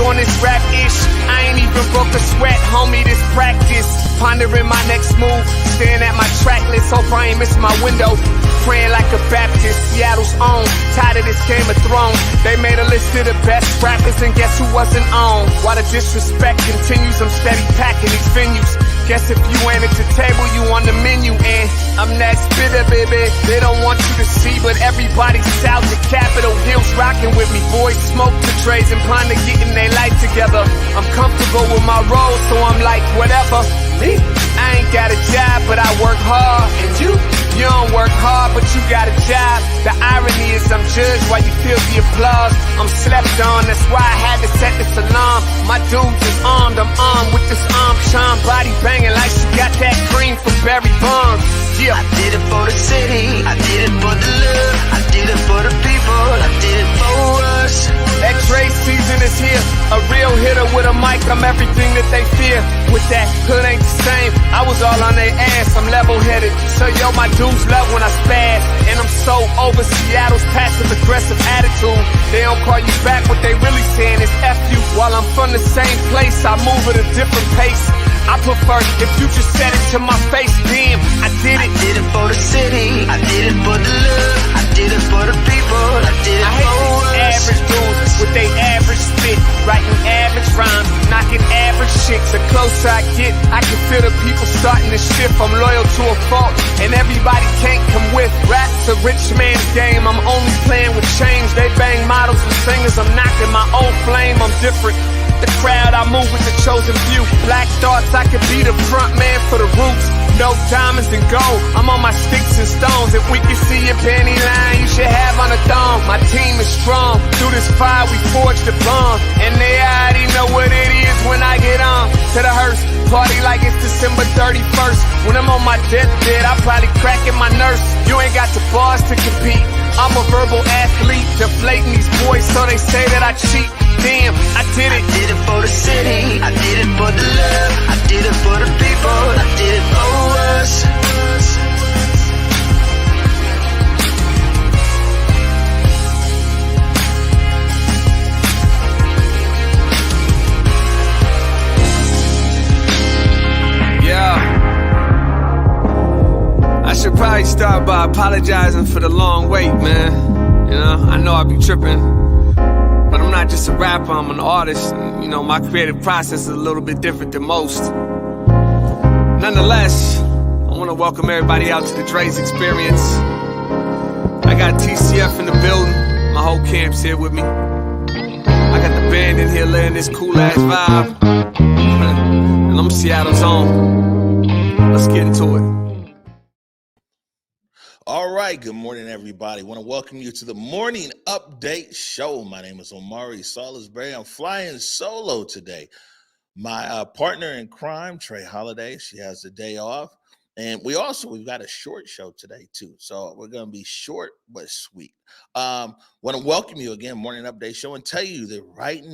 on this rap-ish. I ain't even broke a sweat, homie, this practice. Pondering my next move, staring at my track list. Hope I ain't missing my window. Praying like a Baptist, Seattle's own. Tired of this Game of Thrones. They made a list of the best rappers and guess who wasn't on? While the disrespect continues, I'm steady packing these venues. Guess if you ain't at the table, you on the menu. And I'm that spitter, baby. They don't want you to see, but everybody's south of Capitol Hill's rocking with me. Boys smoke the trays and ponder getting their life together. I'm comfortable with my role, so I'm like, whatever. Me? I ain't got a job, but I work hard. And you don't work hard, but you got a job. The irony is I'm judged while you feel the applause. I'm slept on, that's why I had to set this alarm. My dudes is armed, I'm armed with this arm charm. Body banging like she got that cream from Barry Bonds. Yeah. I did it for the city, I did it for the love, I did it for the people, I did it for us. That Dre season is here, a real hitter with a mic, I'm everything that they fear. With that hood ain't the same, I was all on their ass, I'm level-headed. So yo, my dudes love when I spaz, and I'm so over Seattle's passive-aggressive attitude. They don't call you back, what they really saying is F you. While I'm from the same place, I move at a different pace. I prefer if you just said it to my face, damn, I did it. I did it for the city, I did it for the love, I did it for the people, I did it I hate for these us. average dudes with they average spit, writing average rhymes, knocking average chicks. The closer I get, I can feel the people starting to shift. I'm loyal to a fault, and everybody can't come with. Rap's a rich man's game, I'm only playing with change. They bang models and singers, I'm knocking my own flame, I'm different. The crowd, I move with the chosen few. Black thoughts, I could be the front man for the roots. No diamonds and gold, I'm on my sticks and stones. If we can see your panty line, you should have on a thong. My team is strong, through this fire we forged a bond. And they already know what it is when I get on. To the hearse, party like it's December 31st. When I'm on my deathbed, I probably cracking my nurse. You ain't got the bars to compete, I'm a verbal athlete. Deflating these boys so they say that I cheat. Damn, I did it. I did it for the city, I did it for the love, I did it for the people, I did it for us. Yeah. I should probably start by apologizing for the long wait, man. You know, I know I be tripping. But I'm not just a rapper, I'm an artist. And, you know, my creative process is a little bit different than most. Nonetheless, I want to welcome everybody out to the Dre's Experience. I got TCF in the building. My whole camp's here with me. I got the band in here laying this cool-ass vibe. And I'm Seattle's own. Let's get into it. All right, good morning, everybody. I want to welcome you to the Morning Update Show. My name is Omari Salisbury. I'm flying solo today. My partner in crime, Trey Holiday, she has the day off. And we've got a short show today, too. So we're going to be short but sweet. Want to welcome you again, Morning Update Show, and tell you that right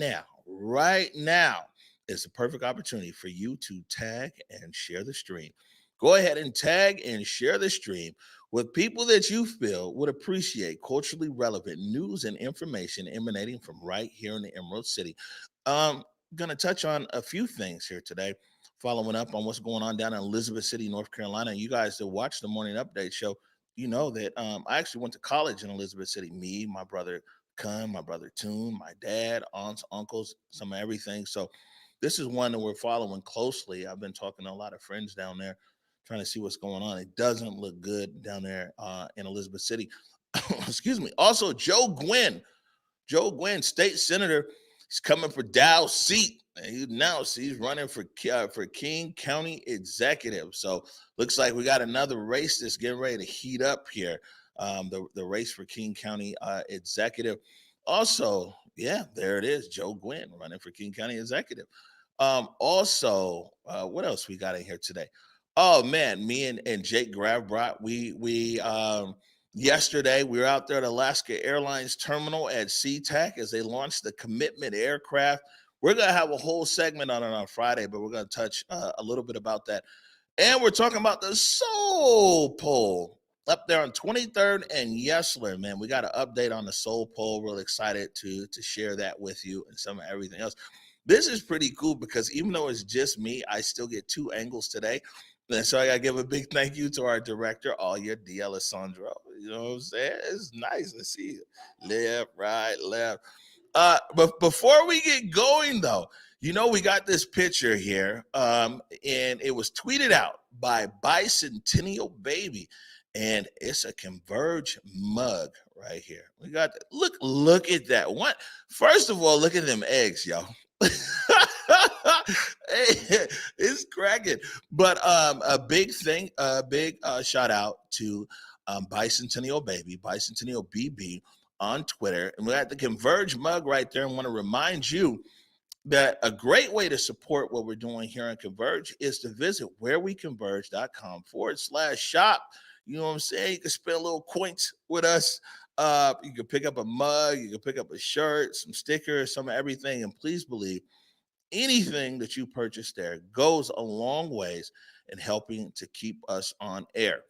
now is the perfect opportunity for you to tag and share the stream. Go ahead and tag and share the stream with people that you feel would appreciate culturally relevant news and information emanating from right here in the Emerald City. Going to touch on a few things here today, following up on what's going on down in Elizabeth City, North Carolina. And you guys that watch the Morning Update Show, you know that I actually went to college in Elizabeth City. Me, my brother Kun, my brother Toon, my dad, aunts, uncles, some of everything. So this is one that we're following closely. I've been talking to a lot of friends down there, trying to see what's going on. It doesn't look good down there in Elizabeth City. Excuse me. Also, Joe Nguyen, state senator, he's coming for Dow's seat. And he announced he's running for King County executive. So looks like we got another race that's getting ready to heat up here. The race for King County executive. Also, yeah, there it is. Joe Nguyen running for King County executive. Also, what else we got in here today? Oh man, me and Jake Gravbrot, we yesterday we were out there at Alaska Airlines terminal at SeaTac as they launched the Commitment aircraft. We're gonna have a whole segment on it on Friday, but we're gonna touch a little bit about that. And we're talking about the Soul Poll up there on 23rd and Yesler, man. We got an update on the Soul Poll. Really excited to share that with you and some of everything else. This is pretty cool because even though it's just me, I still get two angles today. And so I gotta give a big thank you to our director, Alia D'Alessandro. You know what I'm saying? It's nice to see you. Left, right, left. But before we get going, though, you know, we got this picture here, and it was tweeted out by Bicentennial Baby, and it's a Converge mug right here. We got look at that one. First of all, look at them eggs, yo. It's cracking. But a big thing, a big shout out to Bicentennial Baby, Bicentennial BB on Twitter. And we got the Converge mug right there. And want to remind you that a great way to support what we're doing here on Converge is to visit whereweconverge.com/shop. You know what I'm saying? You can spend a little coins with us. You can pick up a mug, you can pick up a shirt, some stickers, some of everything. And please believe anything that you purchase there goes a long ways in helping to keep us on air.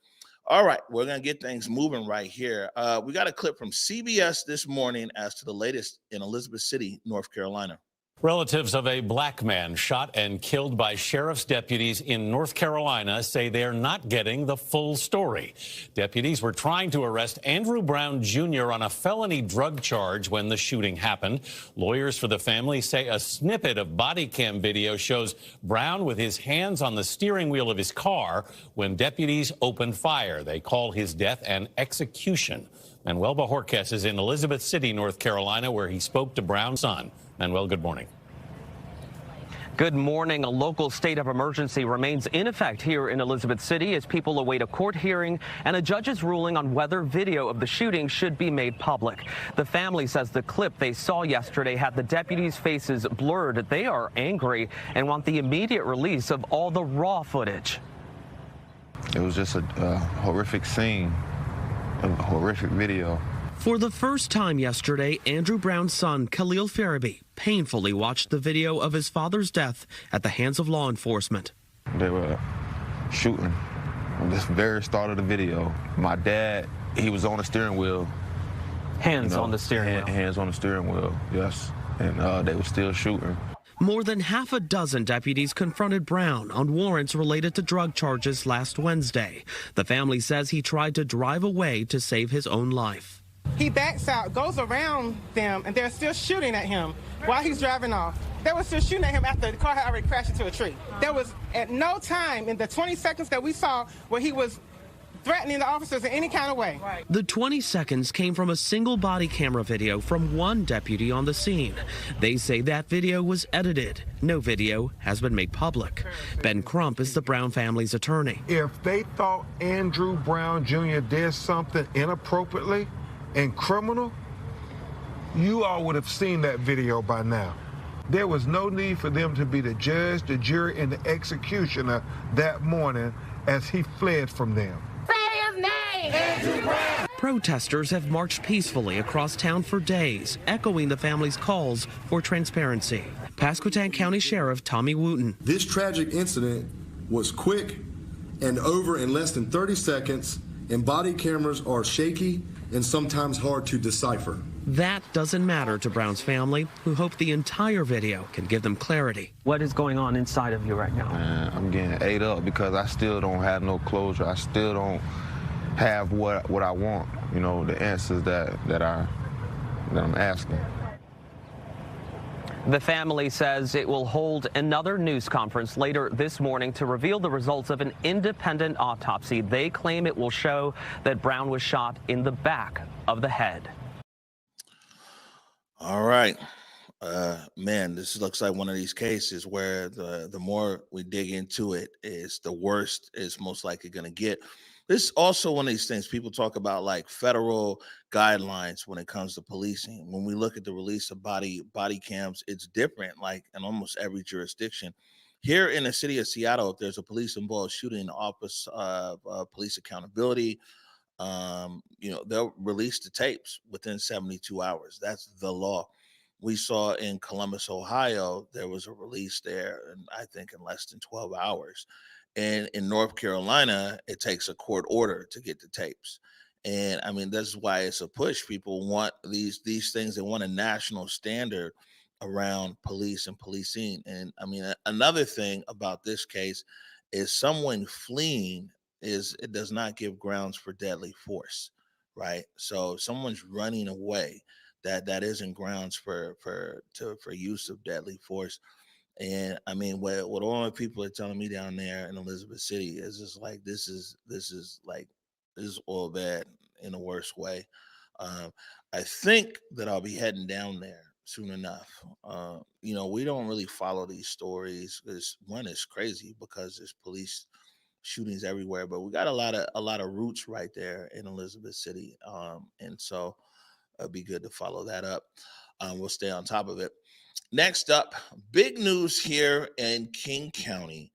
All right, we're going to get things moving right here. We got a clip from CBS this morning as to the latest in Elizabeth City, North Carolina. Relatives of a black man shot and killed by sheriff's deputies in North Carolina say they're not getting the full story. Deputies were trying to arrest Andrew Brown Jr. on a felony drug charge when the shooting happened. Lawyers for the family say a snippet of body cam video shows Brown with his hands on the steering wheel of his car when deputies opened fire. They call his death an execution. Manuel Bajorquez is in Elizabeth City, North Carolina, where he spoke to Brown's son. Manuel, good morning. Good morning. A local state of emergency remains in effect here in Elizabeth City as people await a court hearing and a judge's ruling on whether video of the shooting should be made public. The family says the clip they saw yesterday had the deputies' faces blurred. They are angry and want the immediate release of all the raw footage. It was just a horrific scene, a horrific video. For the first time yesterday, Andrew Brown's son, Khalil Farabi, painfully watched the video of his father's death at the hands of law enforcement. They were shooting on the very start of the video. My dad, he was on the steering wheel. Hands on the steering wheel. Hands on the steering wheel, yes. And they were still shooting. More than half a dozen deputies confronted Brown on warrants related to drug charges last Wednesday. The family says he tried to drive away to save his own life. He backs out, goes around them, and they're still shooting at him while he's driving off. They were still shooting at him after the car had already crashed into a tree. There was at no time in the 20 seconds that we saw where he was threatening the officers in any kind of way. The 20 seconds came from a single body camera video from one deputy on the scene. They say that video was edited. No video has been made public. Ben Crump is the Brown family's attorney. If they thought Andrew Brown Jr. did something inappropriately and criminal, you all would have seen that video by now. There was no need for them to be the judge, the jury, and the executioner that morning as he fled from them. Say his name! Andrew Brown! Protesters have marched peacefully across town for days, echoing the family's calls for transparency. Pasquotank County Sheriff Tommy Wooten. This tragic incident was quick and over in less than 30 seconds, and body cameras are shaky and sometimes hard to decipher. That doesn't matter to Brown's family, who hope the entire video can give them clarity. What is going on inside of you right now? Man, I'm getting ate up because I still don't have no closure. I still don't have what I want, you know, the answers that I'm asking. The family says it will hold another news conference later this morning to reveal the results of an independent autopsy. They claim it will show that Brown was shot in the back of the head. All right. Man, this looks like one of these cases where the more we dig into it, is the worst it's most likely going to get. This is also one of these things people talk about, like federal guidelines when it comes to policing. When we look at the release of body cams, it's different, like in almost every jurisdiction. Here in the city of Seattle, if there's a police-involved shooting in the Office of Police Accountability, they'll release the tapes within 72 hours. That's the law. We saw in Columbus, Ohio, there was a release there, and I think in less than 12 hours. And in North Carolina, it takes a court order to get the tapes. And I mean, that's why it's a push. People want these things. They want a national standard around police and policing. And I mean, another thing about this case is someone fleeing it does not give grounds for deadly force, right? So if someone's running away, that isn't grounds for use of deadly force. And I mean, what all the people are telling me down there in Elizabeth City is just like this is all bad in the worst way. Um, I think that I'll be heading down there soon enough. We don't really follow these stories because one is crazy because there's police shootings everywhere, but we got a lot of roots right there in Elizabeth City, and so it'd be good to follow that up. We'll stay on top of it. Next up, big news here in King County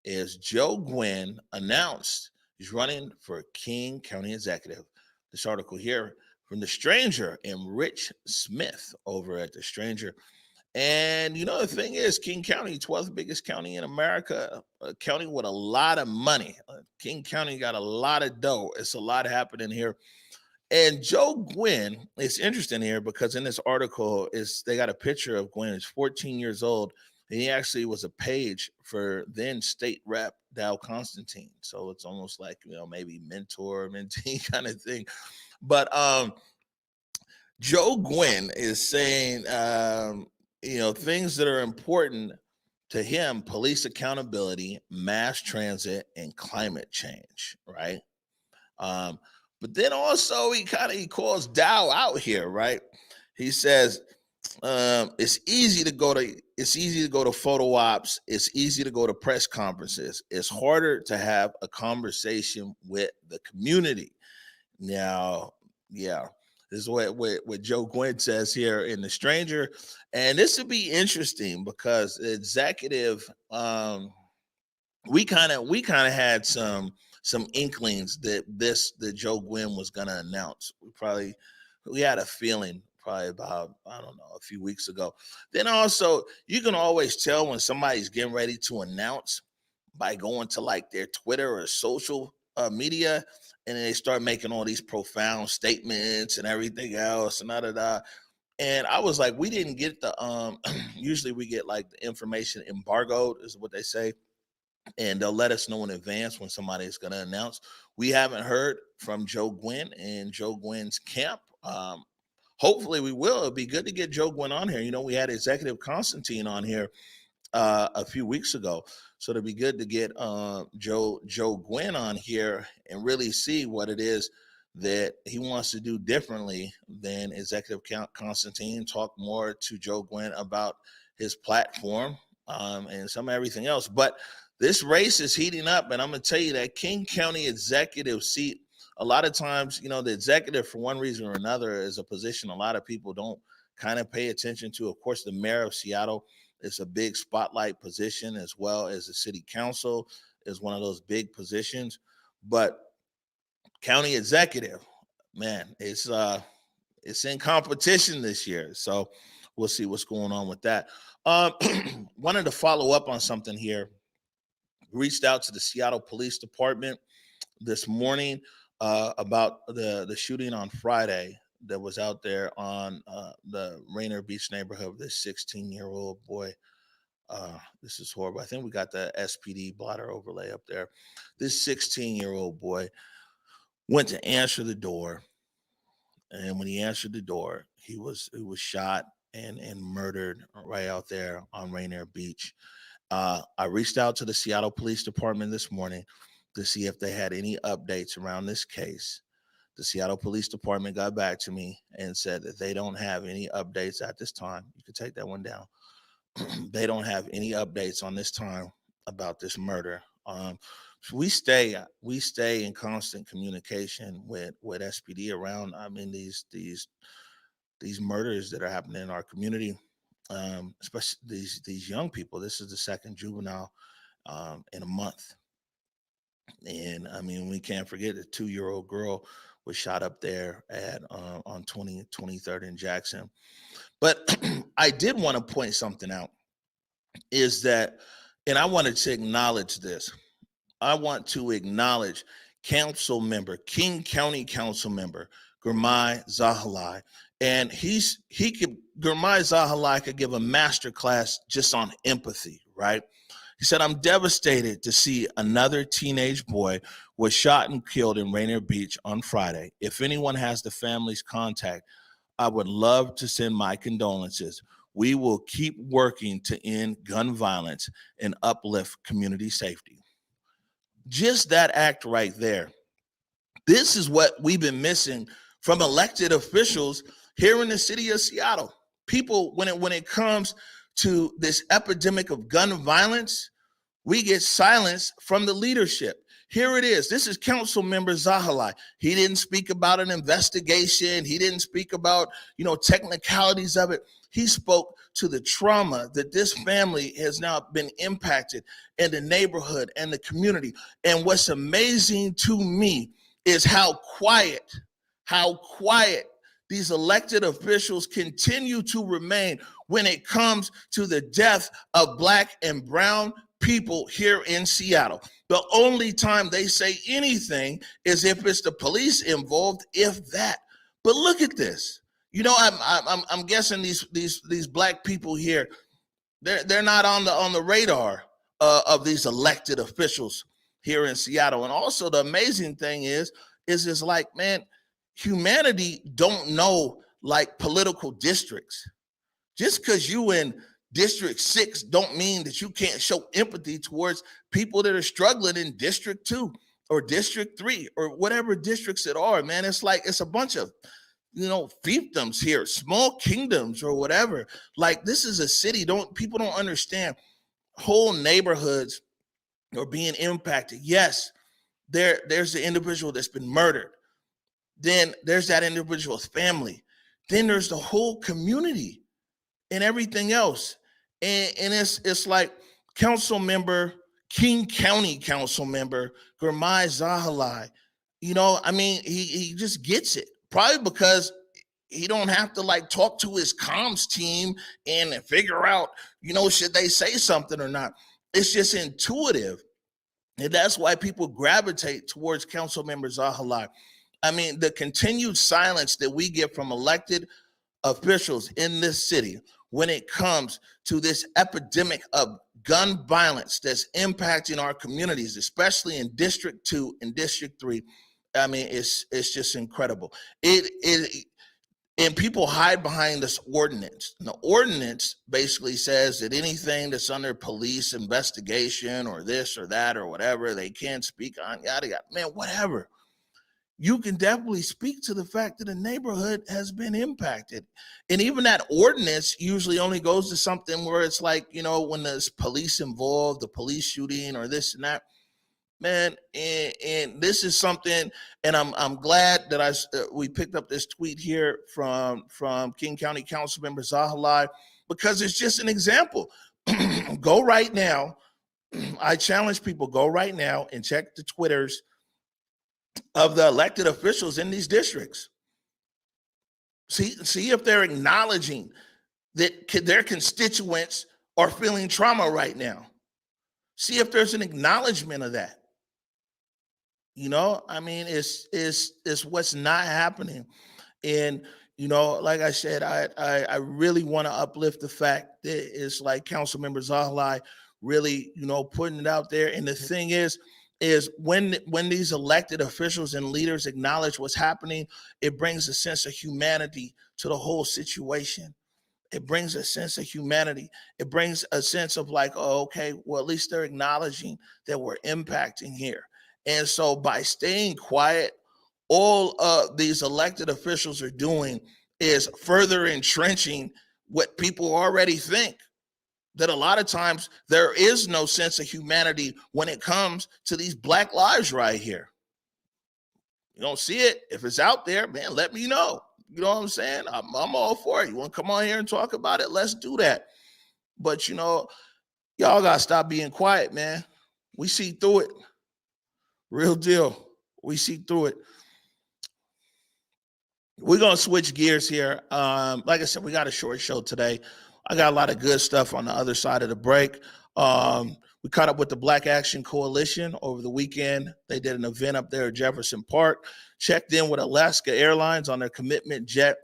is Joe Nguyen announced he's running for King County Executive. This article here from The Stranger and Rich Smith over at The Stranger. And the thing is, King County, 12th biggest county in America, a county with a lot of money. King County got a lot of dough. It's a lot happening here. And Joe Nguyen, it's interesting here because in this article they got a picture of Nguyen. He's 14 years old, and he actually was a page for then state rep Dow Constantine. So it's almost like maybe mentor, mentee kind of thing. But Joe Nguyen is saying things that are important to him: police accountability, mass transit, and climate change. Right. But then also he calls Dow out here, right? He says it's easy to go to photo ops. It's easy to go to press conferences. It's harder to have a conversation with the community. Now, yeah, this is what Joe Nguyen says here in The Stranger, and this would be interesting because the executive, we kind of had some inklings that Joe Nguyen was going to announce. We had a feeling probably about, I don't know, a few weeks ago. Then also, you can always tell when somebody's getting ready to announce by going to like their Twitter or social media, and then they start making all these profound statements and everything else and da. And I was like, we didn't get the usually we get like the information embargoed is what they say, and they'll let us know in advance when somebody is going to announce. We haven't heard from Joe Nguyen and Joe Nguyen's camp. Hopefully we will. It'd be good to get Joe Nguyen on here. We had Executive Constantine on here a few weeks ago. So it'd be good to get Joe Nguyen on here and really see what it is that he wants to do differently than Executive Constantine. Talk more to Joe Nguyen about his platform and some everything else. But this race is heating up, and I'm going to tell you that King County executive seat, a lot of times, the executive, for one reason or another, is a position a lot of people don't kind of pay attention to. Of course, the mayor of Seattle is a big spotlight position, as well as the city council is one of those big positions. But county executive, man, it's in competition this year. So we'll see what's going on with that. Wanted to follow up on something here. Reached out to the Seattle Police Department this morning about the shooting on Friday that was out there on the Rainier Beach neighborhood of this 16-year-old boy. This is horrible. I think we got the SPD blotter overlay up there. This 16-year-old boy went to answer the door, and when he answered the door, he was shot and murdered right out there on Rainier Beach. I reached out to the Seattle Police Department this morning to see if they had any updates around this case. The Seattle Police Department got back to me and said that they don't have any updates at this time. You can take that one down. They don't have any updates on this time about this murder. We stay in constant communication with SPD around, these murders that are happening in our community. Especially these young people. This is the second juvenile in a month. And we can't forget the 2-year-old girl was shot up there at on 23rd and Jackson. But I did want to point something out, is that, and I wanted to acknowledge this. I want to acknowledge King County Council member Gurmai Zahalai. And he could Gurmai Zahalai could give a master class just on empathy, right? He said, I'm devastated to see another teenage boy was shot and killed in Rainier Beach on Friday. If anyone has the family's contact, I would love to send my condolences. We will keep working to end gun violence and uplift community safety. Just that act right there. This is what we've been missing from elected officials here in the city of Seattle. People, when it comes to this epidemic of gun violence, we get silence from the leadership. Here it is. This is Council Member Zahalai. He didn't speak about an investigation. He didn't speak about, technicalities of it. He spoke to the trauma that this family has now been impacted in the neighborhood and the community. And what's amazing to me is how quiet these elected officials continue to remain when it comes to the death of Black and brown people here in Seattle. The only time they say anything is if it's the police involved, if that. But look at this. I'm guessing these Black people here, they're not on the radar of these elected officials here in Seattle. And also the amazing thing is it's like, man, humanity don't know like political districts. Just because you in District 6 don't mean that you can't show empathy towards people that are struggling in District 2 or District 3 or whatever districts it are, man. It's like it's a bunch of, fiefdoms here, small kingdoms or whatever. Like, this is a city. People don't understand. Whole neighborhoods are being impacted. Yes, there's the individual that's been murdered. Then there's that individual's family. Then there's the whole community and everything else. And it's like King County Council Member Gurmai Zahalai, he just gets it. Probably because he don't have to like talk to his comms team and figure out, should they say something or not. It's just intuitive. And that's why people gravitate towards Council Member Zahalai. I mean, the continued silence that we get from elected officials in this city when it comes to this epidemic of gun violence that's impacting our communities, especially in District 2 and District 3. I mean, it's just incredible. And people hide behind this ordinance. And the ordinance basically says that anything that's under police investigation or this or that or whatever, they can't speak on, yada, yada. Man, whatever. You can definitely speak to the fact that a neighborhood has been impacted. And even that ordinance usually only goes to something where it's like, when there's police involved, the police shooting or this and that. Man, and this is something, and I'm glad that we picked up this tweet here from King County Council Member Zahalai, because it's just an example. Go right now. I challenge people, go right now and check the Twitters of the elected officials in these districts. See if they're acknowledging that their constituents are feeling trauma right now. See if there's an acknowledgement of that. I mean, it's what's not happening. And, like I said, I really want to uplift the fact that it's like Council Member Zahalai really, putting it out there. And the thing is when these elected officials and leaders acknowledge what's happening, it brings a sense of humanity to the whole situation. It brings a sense of humanity. It brings a sense of like, oh, okay, well, at least they're acknowledging that we're impacting here. And so by staying quiet, all these elected officials are doing is further entrenching what people already think, that a lot of times there is no sense of humanity when it comes to these Black lives right here. You don't see it. If it's out there, man, let me know. You know what I'm saying? I'm all for it. You want to come on here and talk about it? Let's do that. But, y'all got to stop being quiet, man. We see through it. Real deal. We see through it. We're going to switch gears here. Like I said, we got a short show today. I got a lot of good stuff on the other side of the break. We caught up with the Black Action Coalition over the weekend. They did an event up there at Jefferson Park. Checked in with Alaska Airlines on their commitment jet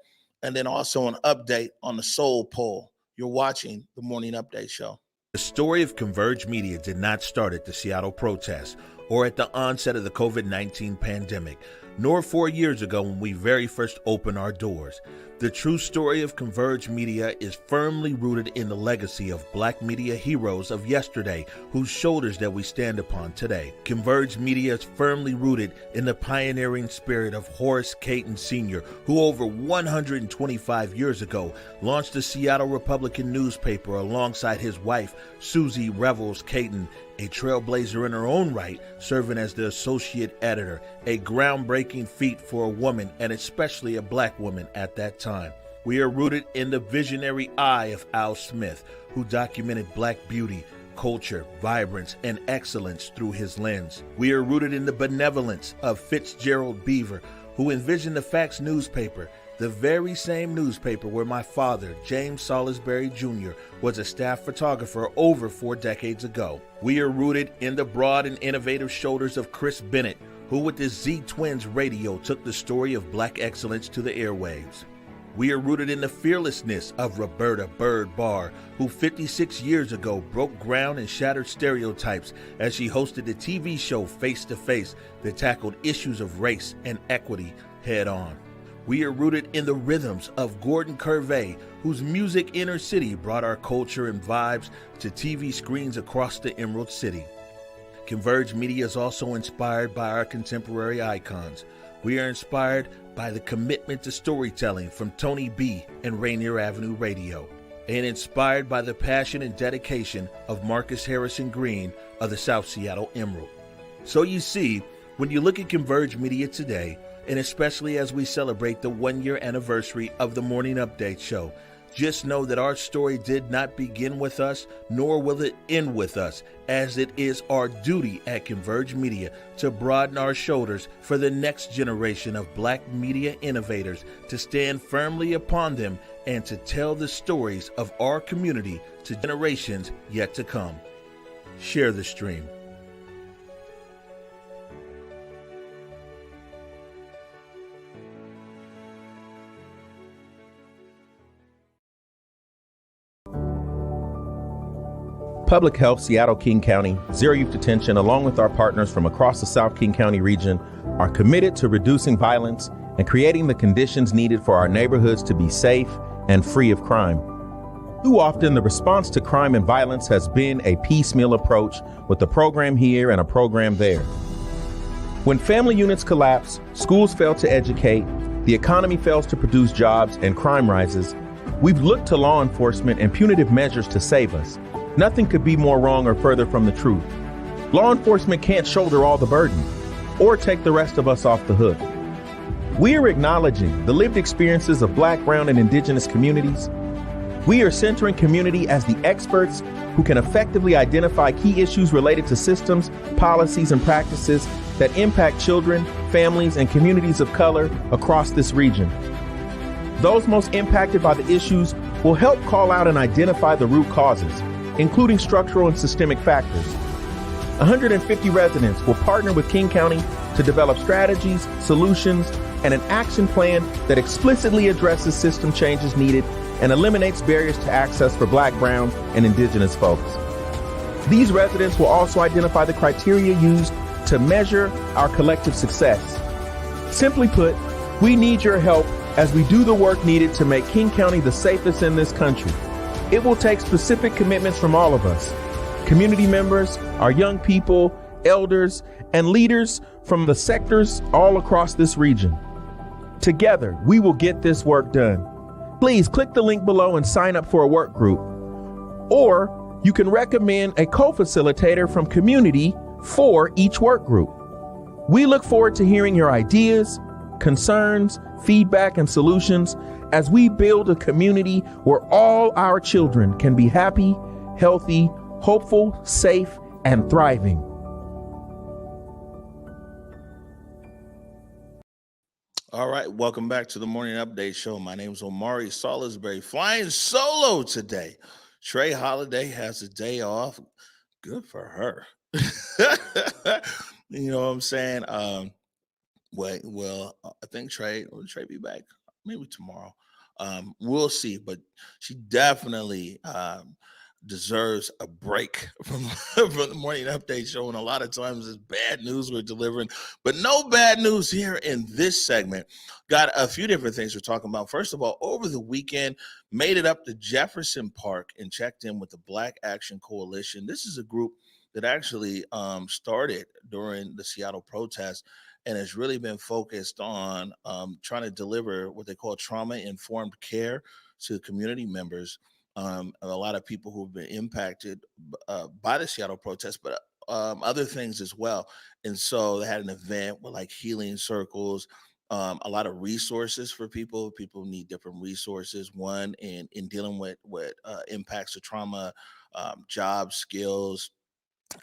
and then also an update on the Soul poll. You're watching the Morning Update Show. The story of Converge Media did not start at the Seattle protests or at the onset of the COVID-19 pandemic, nor 4 years ago when we very first opened our doors. The true story of Converge Media is firmly rooted in the legacy of Black media heroes of yesterday, whose shoulders that we stand upon today. Converge Media is firmly rooted in the pioneering spirit of Horace Caton Sr., who over 125 years ago launched the Seattle Republican newspaper alongside his wife, Susie Revels Caton, a trailblazer in her own right, serving as the associate editor, a groundbreaking feat for a woman and especially a Black woman at that time. We are rooted in the visionary eye of Al Smith, who documented Black beauty, culture, vibrance, and excellence through his lens. We are rooted in the benevolence of Fitzgerald Beaver, who envisioned the Facts newspaper, the very same newspaper where my father, James Salisbury Jr., was a staff photographer over 4 decades ago. We are rooted in the broad and innovative shoulders of Chris Bennett, who with his Z-Twins radio took the story of Black excellence to the airwaves. We are rooted in the fearlessness of Roberta Bird Barr, who 56 years ago broke ground and shattered stereotypes as she hosted the TV show Face to Face that tackled issues of race and equity head on. We are rooted in the rhythms of Gordon Curvey, whose music Inner City brought our culture and vibes to TV screens across the Emerald City. Converge Media is also inspired by our contemporary icons. We are inspired by the commitment to storytelling from Tony B and Rainier Avenue Radio, and inspired by the passion and dedication of Marcus Harrison Green of the South Seattle Emerald. So you see, when you look at Converge Media today, and especially as we celebrate the 1-year anniversary of the Morning Update Show, just know that our story did not begin with us, nor will it end with us, as it is our duty at Converge Media to broaden our shoulders for the next generation of Black media innovators, to stand firmly upon them and to tell the stories of our community to generations yet to come. Share the stream. Public Health Seattle King County, Zero Youth Detention, along with our partners from across the South King County region, are committed to reducing violence and creating the conditions needed for our neighborhoods to be safe and free of crime. Too often, the response to crime and violence has been a piecemeal approach with a program here and a program there. When family units collapse, schools fail to educate, the economy fails to produce jobs, and crime rises, we've looked to law enforcement and punitive measures to save us. Nothing could be more wrong or further from the truth. Law enforcement can't shoulder all the burden or take the rest of us off the hook. We are acknowledging the lived experiences of Black, Brown, and Indigenous communities. We are centering community as the experts who can effectively identify key issues related to systems, policies, and practices that impact children, families, and communities of color across this region. Those most impacted by the issues will help call out and identify the root causes, including structural and systemic factors. 150 residents will partner with King County to develop strategies, solutions, and an action plan that explicitly addresses system changes needed and eliminates barriers to access for Black, Brown, and Indigenous folks. These residents will also identify the criteria used to measure our collective success. Simply put, we need your help as we do the work needed to make King County the safest in this country. It will take specific commitments from all of us, community members, our young people, elders, and leaders from the sectors all across this region. Together, we will get this work done. Please click the link below and sign up for a work group. Or you can recommend a co-facilitator from community for each work group. We look forward to hearing your ideas, concerns, feedback, and solutions as we build a community where all our children can be happy, healthy, hopeful, safe, and thriving. All right, welcome back to the Morning Update Show. My name is Omari Salisbury, flying solo today. Trey Holiday has a day off. Good for her. You know what I'm saying? I think Trey, will Trey be back? Maybe tomorrow. We'll see, but she definitely deserves a break from, from the morning update show. And a lot of times it's bad news we're delivering, but no bad news here in this segment. Got a few different things we're talking about. First of all, over the weekend, made it up to Jefferson Park and checked in with the Black Action Coalition. This is a group that actually started during the Seattle protests and has really been focused on trying to deliver what they call trauma-informed care to community members. A lot of people who've been impacted by the Seattle protests, but other things as well. And so they had an event with like healing circles, a lot of resources for people. People need different resources. One in dealing with what impacts of trauma, job skills,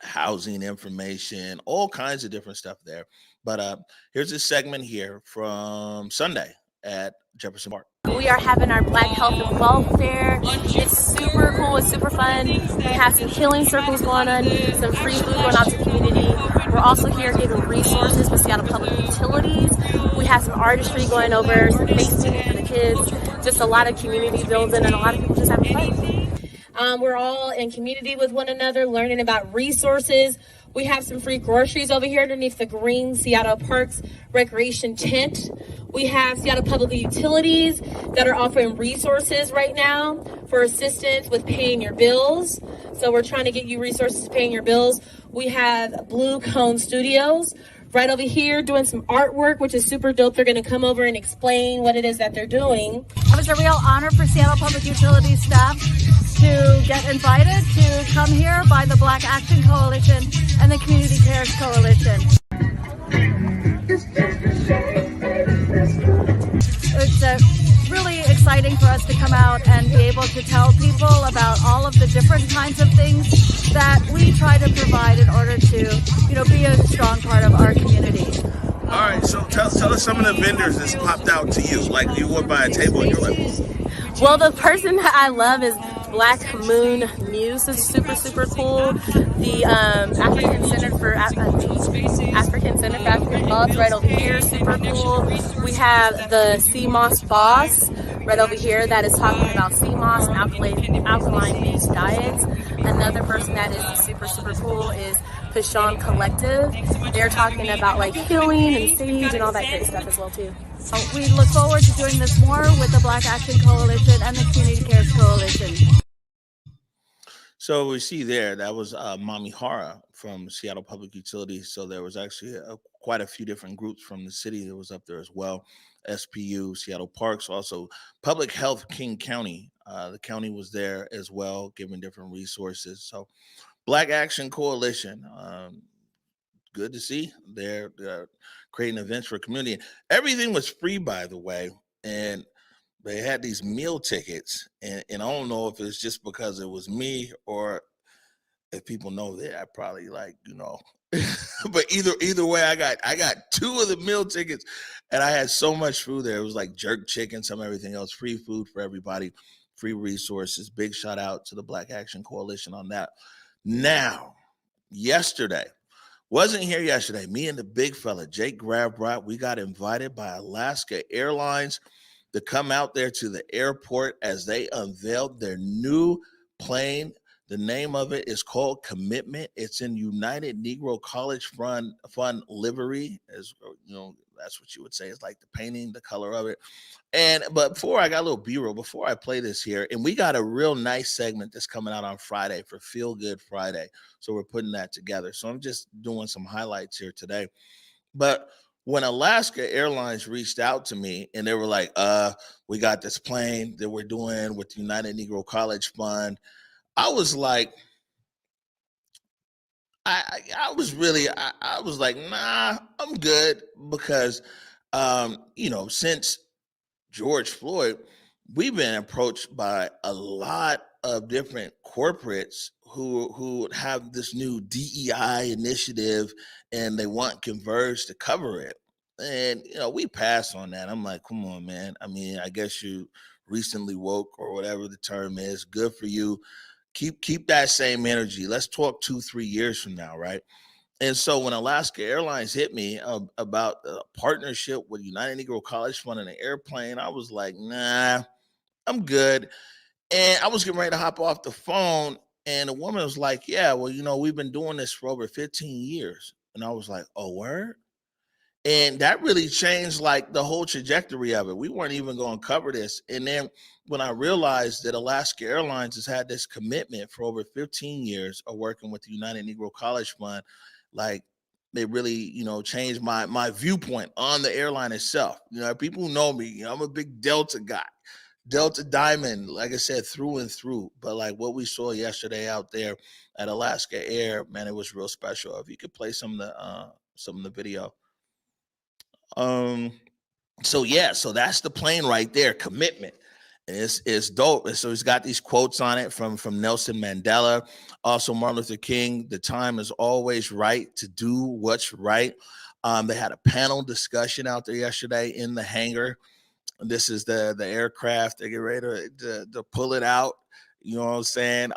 housing information, all kinds of different stuff there. But here's a segment here from Sunday at Jefferson Park. We are having our Black Health and Welfare. It's super cool. It's super fun. We have some healing circles going on, some free food going out to the community. We're also here giving resources with Seattle Public Utilities. We have some artistry going over, some face painting for the kids, just a lot of community building, and a lot of people just having fun. We're all in community with one another, learning about resources. We have some free groceries over here underneath the green Seattle Parks Recreation tent. We have Seattle Public Utilities that are offering resources right now for assistance with paying your bills. So we're trying to get you resources paying your bills. We have Blue Cone Studios right over here doing some artwork, which is super dope. They're going to come over and explain what it is that they're doing. It was a real honor for Seattle Public Utilities staff to get invited to come here by the Black Action Coalition and the Community Cares Coalition. It's really exciting for us to come out and be able to tell people about all of the different kinds of things that we try to provide in order to, be a strong part of our community. All right, so tell us some of the vendors that's popped out to you. Like you went by a table and you're like, well, the person that I love is Black Moon Muse. Is super, super cool. The African Center for African Thoughts right over here, super cool. We have the CMOS boss right over here that is talking about CMOS and alkaline-based diets. Another person that is super, super cool is Pashon Collective. They're talking about like healing and sage and all that great stuff as well too. We look forward to doing this more with the Black Action Coalition and the Community Cares Coalition. So we see there, that was Mami Hara from Seattle Public Utilities. So there was actually quite a few different groups from the city that was up there as well. SPU, Seattle Parks, also Public Health King County. The county was there as well, giving different resources. So Black Action Coalition, good to see. They're creating events for community. Everything was free, by the way, and they had these meal tickets, and I don't know if it's just because it was me or if people know that I probably but either way, I got two of the meal tickets, and I had so much food there. It was like jerk chicken, some everything else, free food for everybody, free resources. Big shout out to the Black Action Coalition on that. Now, yesterday, wasn't here yesterday. Me and the big fella, Jake Grabrot, we got invited by Alaska Airlines to come out there to the airport as they unveiled their new plane. The name of it is called Commitment. It's in United Negro College Fund livery, as that's what you would say. It's like the painting, the color of it. But before I got a little B-roll, before I play this here, and we got a real nice segment that's coming out on Friday for Feel Good Friday. So we're putting that together. So I'm just doing some highlights here today. But when Alaska Airlines reached out to me and they were like, we got this plane that we're doing with the United Negro College Fund, I was like, I was like, nah, I'm good, because, since George Floyd, we've been approached by a lot of different corporates who have this new DEI initiative, and they want Converge to cover it. And, we pass on that. I'm like, come on, man. I mean, I guess you recently woke, or whatever the term is. Good for you. Keep that same energy. Let's talk 2-3 years from now, right? And so when Alaska Airlines hit me about a partnership with United Negro College Fund and an airplane, I was like, nah, I'm good. And I was getting ready to hop off the phone, and the woman was like, yeah, well, we've been doing this for over 15 years. And I was like, oh, word? And that really changed like the whole trajectory of it. We weren't even going to cover this. And then when I realized that Alaska Airlines has had this commitment for over 15 years of working with the United Negro College Fund, like it really, changed my viewpoint on the airline itself. People know me, I'm a big Delta guy. Delta Diamond, like I said, through and through. But like what we saw yesterday out there at Alaska Air, man, it was real special. If you could play some of the video. So that's the plane right there. Commitment. It's dope. And so he's got these quotes on it from Nelson Mandela, also Martin Luther King. The time is always right to do what's right. They had a panel discussion out there yesterday in the hangar. This is the aircraft. They get ready to pull it out. You know what I'm saying?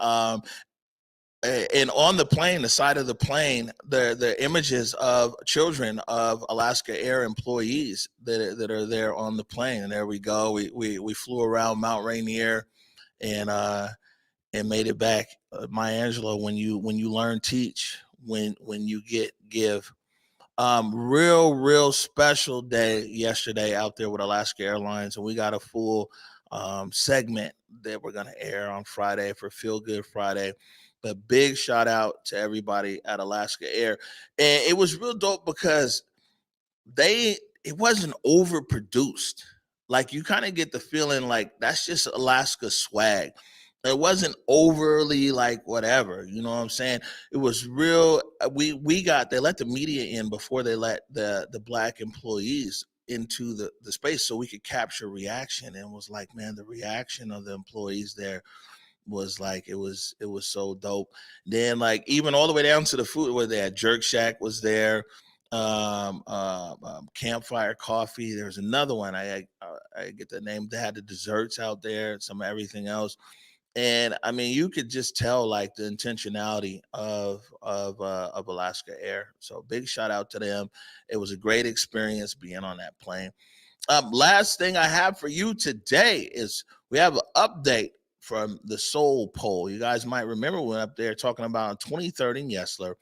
And on the plane, the side of the plane, the images of children of Alaska Air employees that are there on the plane. And there we go. We flew around Mount Rainier and made it back. Maya Angelou, when you learn, teach. When you give. Real special day yesterday out there with Alaska Airlines, and we got a full segment that we're gonna air on Friday for Feel Good Friday. But big shout out to everybody at Alaska Air. And it was real dope because it wasn't overproduced. Like you kind of get the feeling like that's just Alaska swag. It wasn't overly like whatever, you know what I'm saying? It was real. They let the media in before they let the Black employees into the space so we could capture reaction. And was like, man, the reaction of the employees there was like, it was so dope. Then like even all the way down to the food where they had Jerk Shack was there, Campfire Coffee. There's another one. I get the name. They had the desserts out there, some everything else. And I mean, you could just tell like the intentionality of Alaska Air. So big shout out to them. It was a great experience being on that plane. Last thing I have for you today is we have an update from the Soul Poll. You guys might remember we went up there talking about 2030 in Yesler.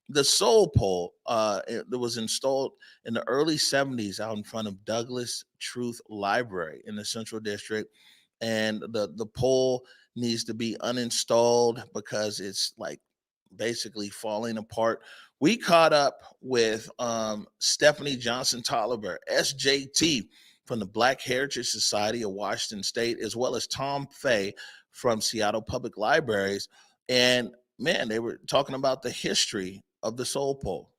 The Soul Pole that was installed in the early 70s out in front of Douglas Truth Library in the Central District. And the pole needs to be uninstalled because it's like basically falling apart. We caught up with Stephanie Johnson Tolliver, SJT, from the Black Heritage Society of Washington State, as well as Tom Fay from Seattle Public Libraries. And man, they were talking about the history of the Soul Pole.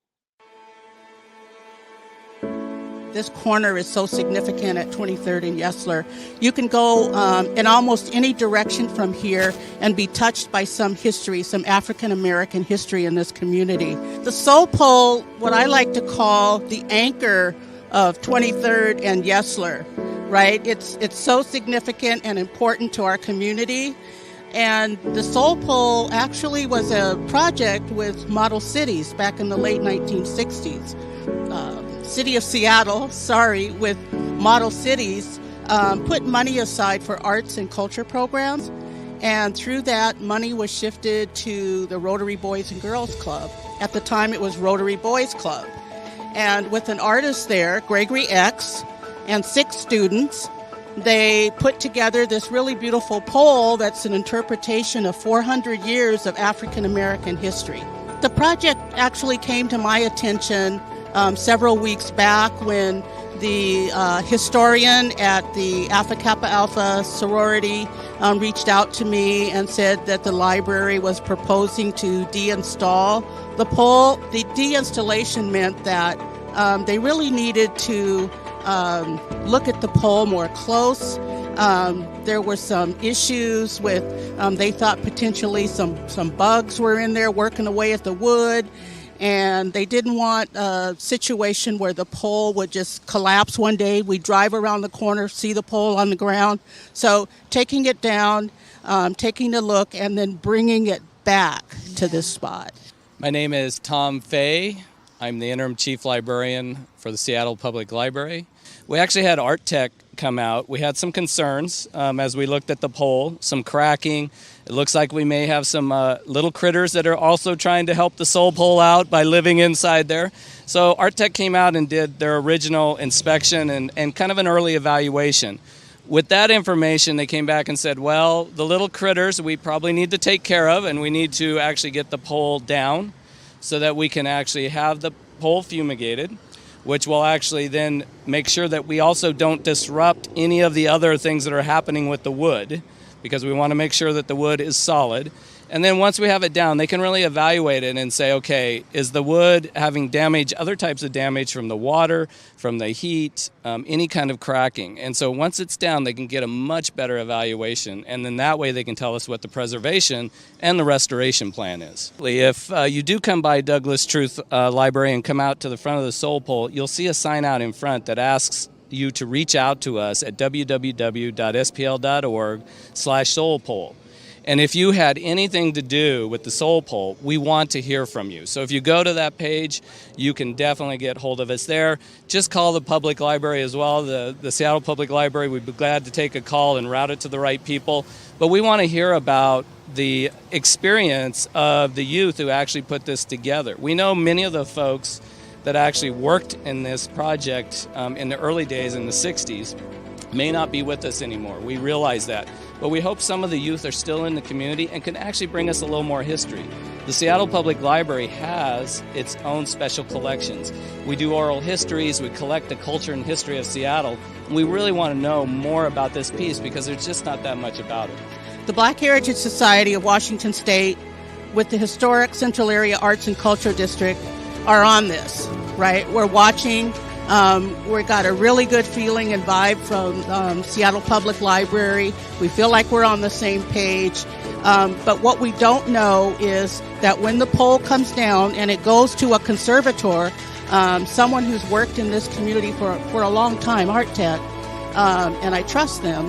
This corner is so significant at 23rd and Yesler. You can go in almost any direction from here and be touched by some history, some African-American history in this community. The Soul Pole, what I like to call the anchor of 23rd and Yesler, right? It's so significant and important to our community. And the Soul Pole actually was a project with Model Cities back in the late 1960s. City of Seattle, with Model Cities, put money aside for arts and culture programs. And through that, money was shifted to the Rotary Boys and Girls Club. At the time, it was Rotary Boys Club. And with an artist there, Gregory X, and 6 students, they put together this really beautiful pole that's an interpretation of 400 years of African American history. The project actually came to my attention several weeks back when the historian at the Alpha Kappa Alpha sorority reached out to me and said that the library was proposing to deinstall the pole. The deinstallation meant that they really needed to look at the pole more close. There were some issues with, they thought potentially some bugs were in there working away at the wood. And they didn't want a situation where the pole would just collapse one day. We drive around the corner, see the pole on the ground. So taking it down, taking a look, and then bringing it back to this spot. My name is Tom Fay. I'm the interim chief librarian for the Seattle Public Library. We actually had Art Tech come out, we had some concerns as we looked at the pole, some cracking. It looks like we may have some little critters that are also trying to help the soul pole out by living inside there. So Art came out and did their original inspection and kind of an early evaluation. With that information, they came back and said, well, the little critters we probably need to take care of, and we need to actually get the pole down so that we can actually have the pole fumigated, which will actually then make sure that we also don't disrupt any of the other things that are happening with the wood, because we want to make sure that the wood is solid. And then once we have it down, they can really evaluate it and say, okay, is the wood having damage, other types of damage from the water, from the heat, any kind of cracking. And so once it's down, they can get a much better evaluation. And then that way they can tell us what the preservation and the restoration plan is. If you do come by Douglas Truth Library and come out to the front of the soul pole, you'll see a sign out in front that asks you to reach out to us at www.spl.org/soulpole. And if you had anything to do with the soul pole, we want to hear from you. So if you go to that page, you can definitely get hold of us there. Just call the public library as well, the Seattle Public Library. We'd be glad to take a call and route it to the right people. But we want to hear about the experience of the youth who actually put this together. We know many of the folks that actually worked in this project in the early days in the 60s may not be with us anymore. We realize that. But we hope some of the youth are still in the community and can actually bring us a little more history. The Seattle Public Library has its own special collections. We do oral histories, we collect the culture and history of Seattle. We really want to know more about this piece because there's just not that much about it. The Black Heritage Society of Washington State with the Historic Central Area Arts and Culture District are on this, right? We're watching. We got a really good feeling and vibe from Seattle Public Library. We feel like we're on the same page. But what we don't know is that when the pole comes down and it goes to a conservator, someone who's worked in this community for a long time, Art Tech, and I trust them,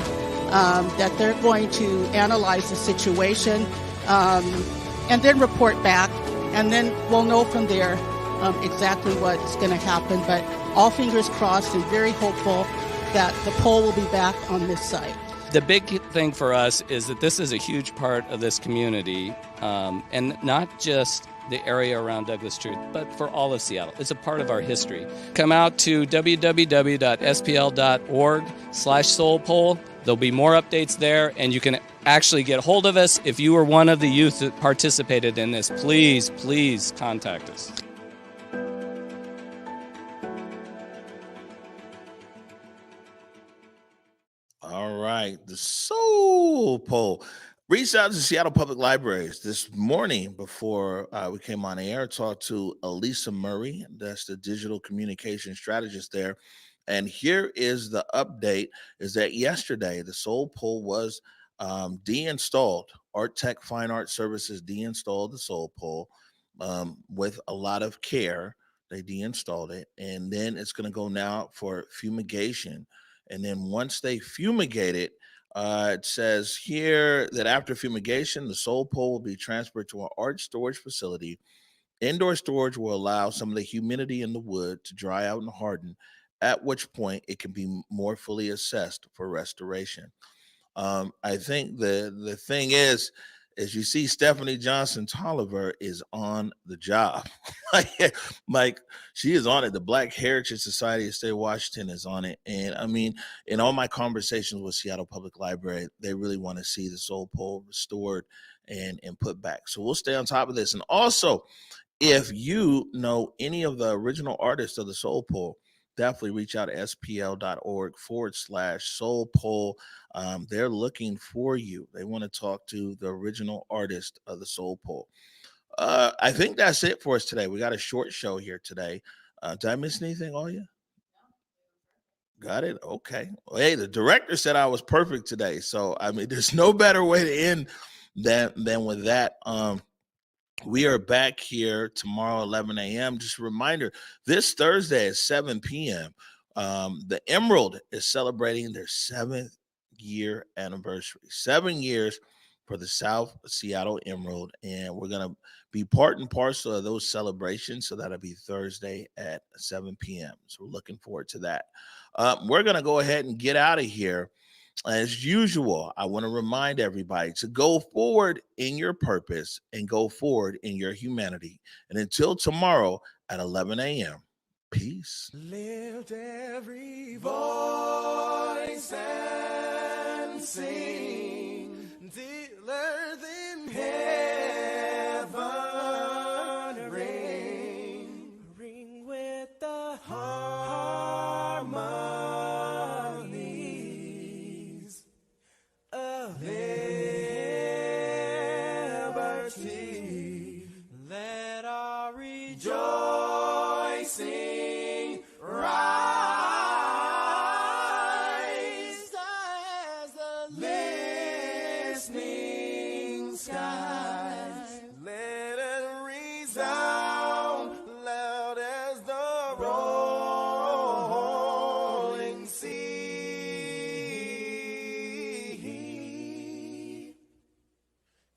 that they're going to analyze the situation and then report back, and then we'll know from there exactly what's going to happen. But all fingers crossed and very hopeful that the pole will be back on this site. The big thing for us is that this is a huge part of this community, and not just the area around Douglas Truth, but for all of Seattle. It's a part of our history. Come out to www.spl.org/soulpole. There'll be more updates there, and you can actually get hold of us. If you were one of the youth that participated in this, please contact us. All right, the soul pole. Reached out to Seattle Public Libraries this morning before we came on air. Talked to Elisa Murray, that's the digital communication strategist there. And here is the update: is that yesterday the soul pole was deinstalled. Art Tech Fine Art Services deinstalled the soul pole with a lot of care. They deinstalled it, and then it's going to go now for fumigation. And then once they fumigate it, it says here that after fumigation, the soul pole will be transferred to an art storage facility. Indoor storage will allow some of the humidity in the wood to dry out and harden, at which point it can be more fully assessed for restoration. I think the thing is you see Stephanie Johnson Tolliver is on the job. like she is on it. The Black Heritage Society of the State of Washington is on it. And I mean, in all my conversations with Seattle Public Library, they really want to see the soul pole restored and put back. So we'll stay on top of this. And also, if you know any of the original artists of the soul pole, definitely reach out to spl.org/soul pole. They're looking for you. They want to talk to the original artist of the soul pole. I think that's it for us today. We got a short show here today. Did I miss anything, all you? Got it? Okay. Well, hey, the director said I was perfect today. So, I mean, there's no better way to end than with that. We are back here tomorrow, 11 a.m. Just a reminder, this Thursday at 7 p.m., the Emerald is celebrating their 7th year anniversary. 7 years for the South Seattle Emerald. And we're going to be part and parcel of those celebrations. So that'll be Thursday at 7 p.m. So we're looking forward to that. We're going to go ahead and get out of here. As usual, I want to remind everybody to go forward in your purpose and go forward in your humanity. And until tomorrow at 11 a.m., peace. Lift every voice and sing till earth in heaven ring, ring with the harmonies of liberty. Let our rejoicing rise as the listening skies. Let it resound loud as the rolling sea.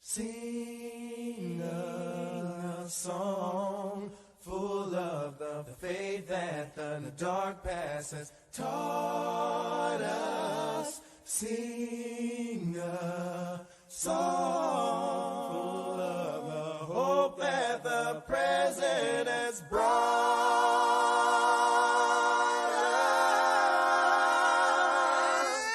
Sing a song full of the faith that the dark past has taught us. Sing a song full of the hope that the present has brought us.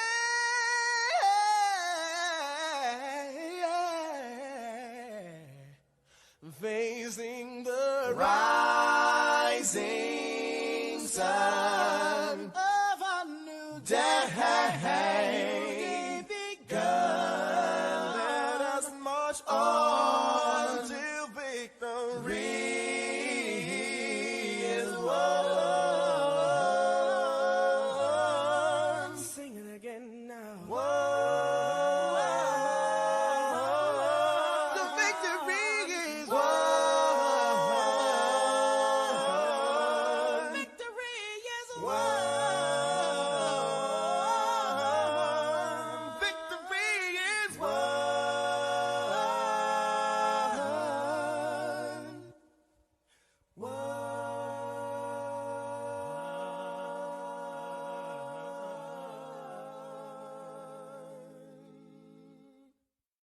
Facing the rising sun of a new day.